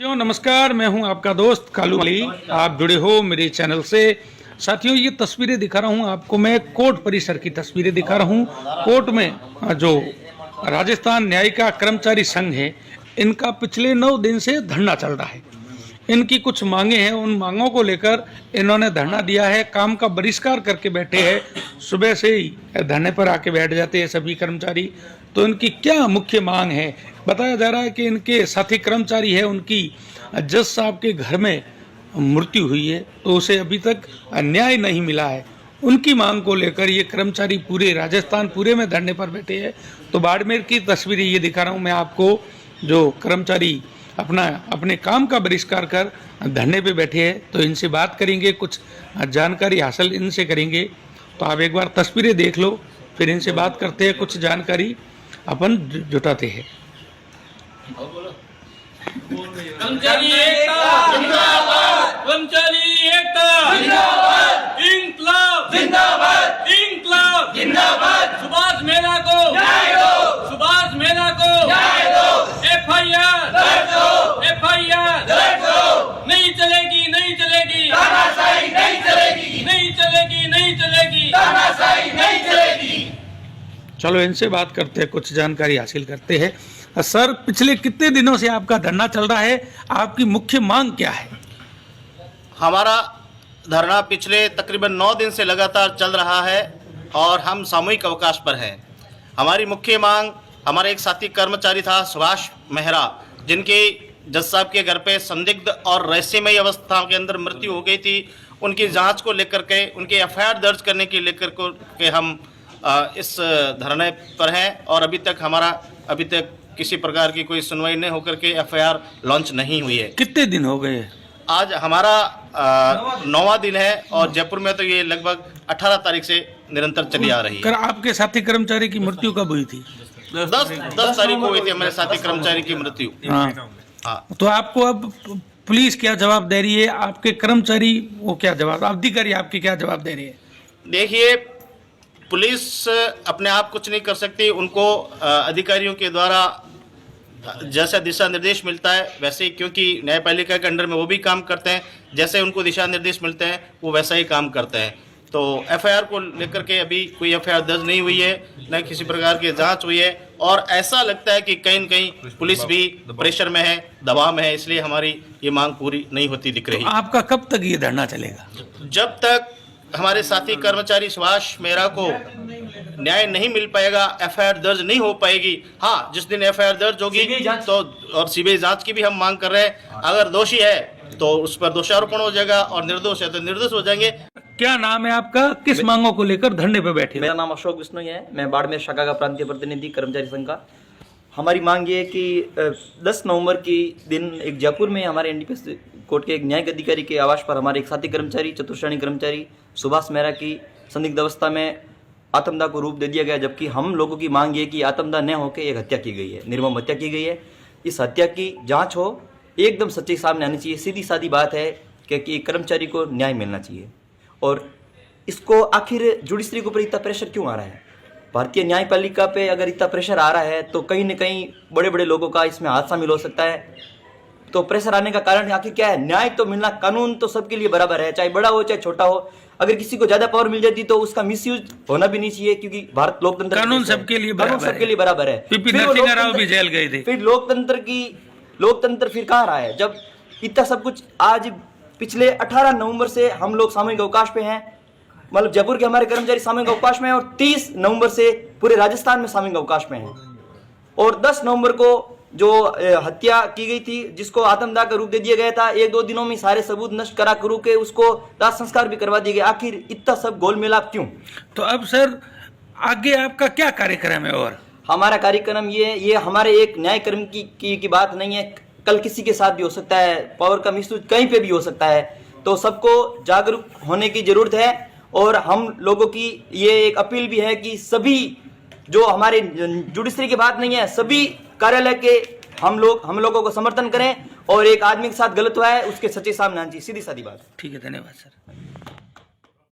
साथियों नमस्कार, मैं हूं आपका दोस्त कालू अली। आप जुड़े हो मेरे चैनल से। साथियों ये तस्वीरें दिखा रहा हूं आपको, मैं कोर्ट परिसर की तस्वीरें दिखा रहा हूं। कोर्ट में जो राजस्थान न्यायिका कर्मचारी संघ है, इनका पिछले 9 दिन से धरना चल रहा है। इनकी कुछ मांगे हैं, उन मांगों को लेकर इन्होंने धरना दिया है। काम का बहिष्कार करके बैठे हैं, सुबह से ही धरने पर आके बैठ जाते हैं सभी कर्मचारी। तो इनकी क्या मुख्य मांग है? बताया जा रहा है कि इनके साथी कर्मचारी है, उनकी जज साहब के घर में मृत्यु हुई है, तो उसे अभी तक न्याय नहीं मिला है। उनकी मांग को लेकर ये कर्मचारी पूरे राजस्थान पूरे में धरने पर बैठे हैं। तो बाड़मेर की तस्वीरें ये दिखा रहा हूँ मैं आपको, जो कर्मचारी अपने काम का बहिष्कार कर धरने पे बैठे हैं। तो इनसे बात करेंगे, कुछ जानकारी हासिल इनसे करेंगे। तो आप एक बार तस्वीरें देख लो, फिर इनसे बात करते हैं, कुछ जानकारी अपन जुटाते हैं। कर्मचारी एकता जिंदाबाद, कर्मचारी एकता जिंदाबाद, इंकलाब जिंदाबाद, इंकलाब जिंदाबाद। सुभाष मेहरा को न्याय दो, सुभाष मेहरा को न्याय दो। एफआईआर दर्ज दो, एफआईआर दर्ज दो। नहीं चलेगी, नहीं चलेगी, तानाशाही नहीं चलेगी, नहीं चलेगी, नहीं चलेगी, तानाशाही नहीं चलेगी। चलो इनसे बात करते हैं, कुछ जानकारी हासिल करते हैं। सर, पिछले कितने दिनों से आपका धरना चल रहा है? आपकी मुख्य मांग क्या है? हमारा धरना पिछले तकरीबन 9 दिन से लगातार चल रहा है और हम सामूहिक अवकाश पर हैं। हमारी मुख्य मांग, हमारा एक साथी कर्मचारी था सुभाष मेहरा, जिनके जज साहब के घर पे संदिग्ध और रहस्यमयी अवस्था के अंदर मृत्यु हो गई थी। उनकी जांच को लेकर के, उनके एफआईआर दर्ज करने के लेकर के हम इस धरने पर हैं और अभी तक किसी प्रकार की कोई सुनवाई नहीं होकर के एफआईआर लॉन्च नहीं हुई है। कितने दिन हो गए? आज हमारा 9वां दिन है और जयपुर में तो ये लगभग 18 तारीख से निरंतर चली आ रही है। आपके साथी कर्मचारी की मृत्यु कब हुई थी? 10 तारीख को हुई थी हमारे साथी कर्मचारी की मृत्यु। हाँ। तो आपको अब पुलिस क्या जवाब दे रही है? आपके कर्मचारी वो क्या जवाब, अधिकारी आपके क्या जवाब दे रही है? देखिए, पुलिस अपने आप कुछ नहीं कर सकती। उनको अधिकारियों के द्वारा जैसा दिशा निर्देश मिलता है वैसे ही, क्योंकि न्यायपालिका के अंडर में वो भी काम करते हैं, जैसे उनको दिशा निर्देश मिलते हैं वो वैसा ही काम करते हैं। तो एफआईआर को लेकर के अभी कोई एफआईआर दर्ज नहीं हुई है, न किसी प्रकार की जांच हुई है और ऐसा लगता है कि कहीं न कहीं पुलिस भी प्रेशर में है, दबाव में है, इसलिए हमारी ये मांग पूरी नहीं होती दिख रही। तो आपका कब तक ये धरना चलेगा? जब तक हमारे साथी कर्मचारी सुभाष मेहरा को न्याय नहीं मिल पाएगा, एफआईआर दर्ज नहीं हो पाएगी। हाँ, जिस दिन एफआईआर दर्ज होगी तो और सीबीआई जांच की भी हम मांग कर रहे हैं। अगर दोषी है तो उस पर दोषारोपण हो जाएगा और निर्दोष है तो निर्दोष हो जाएंगे। क्या नाम है आपका? किस मांगों को लेकर धरने पे बैठे? मेरा नाम अशोक बिश्नोई है, मैं बाड़मेर शाखा का प्रांतीय प्रतिनिधि कर्मचारी संघ का। हमारी मांग ये है कि 10 नवंबर की दिन एक जयपुर में हमारे एनडीपीएस कोर्ट के एक न्यायिक अधिकारी के आवास पर हमारे एक साथी कर्मचारी, चतुर्श्रेणी कर्मचारी सुभाष मेहरा की संदिग्ध अवस्था में आत्मदाह को रूप दे दिया गया। जबकि हम लोगों की मांग ये कि आत्मदाह न होकर एक हत्या की गई है, निर्मम हत्या की गई है। इस हत्या की जांच हो, एकदम सच्चाई सामने आनी चाहिए। सीधी सादी बात है कि कर्मचारी को न्याय मिलना चाहिए। और इसको आखिर जुडिशरी के ऊपर इतना प्रेशर क्यों आ रहा है? भारतीय न्यायपालिका पे अगर इतना प्रेशर आ रहा है तो कहीं न कहीं बड़े बड़े लोगों का इसमें हाथ शामिल हो सकता है। तो प्रेशर आने का कारण आखिर क्या है? न्याय तो मिलना, कानून तो सबके लिए बराबर है, चाहे बड़ा हो चाहे छोटा हो। अगर किसी को ज्यादा पावर मिल जाती तो उसका मिसयूज होना भी नहीं चाहिए, क्योंकि भारत लोकतंत्र कानून सबके लिए बराबर है। राव भी जेल गए थे। फिर लोकतंत्र फिर कहाँ रहा है जब इतना सब कुछ? आज पिछले 18 नवंबर से हम लोग सामूहिक अवकाश पे हैं, मतलब जयपुर के हमारे कर्मचारी सामूहिक अवकाश में हैं और 30 नवंबर से पूरे राजस्थान में सामूहिक अवकाश में हैं। और 10 नवंबर को जो हत्या की गई थी, जिसको आत्मदाह का रूप दे दिया गया था, 1-2 दिनों में सारे सबूत नष्ट करा करू के उसको दाह संस्कार भी करवा दिए गए। आखिर इतना सब गोल मिलाप क्यों? तो अब सर आगे आपका क्या कार्यक्रम है? और हमारा कार्यक्रम ये हमारे एक न्याय कर्म की बात नहीं है, कल किसी के साथ भी हो सकता है। पावर का मिसयूज कहीं पे भी हो सकता है। तो सबको जागरूक होने की जरूरत है और हम लोगों की ये एक अपील भी है कि सभी, जो हमारे जुडिशरी की बात नहीं है, सभी कार्यालय के हम लोगों को समर्थन करें और एक आदमी के साथ गलत हुआ है उसके सच्चे सामने आनी चाहिए। सीधी सादी बात। ठीक है, धन्यवाद सर।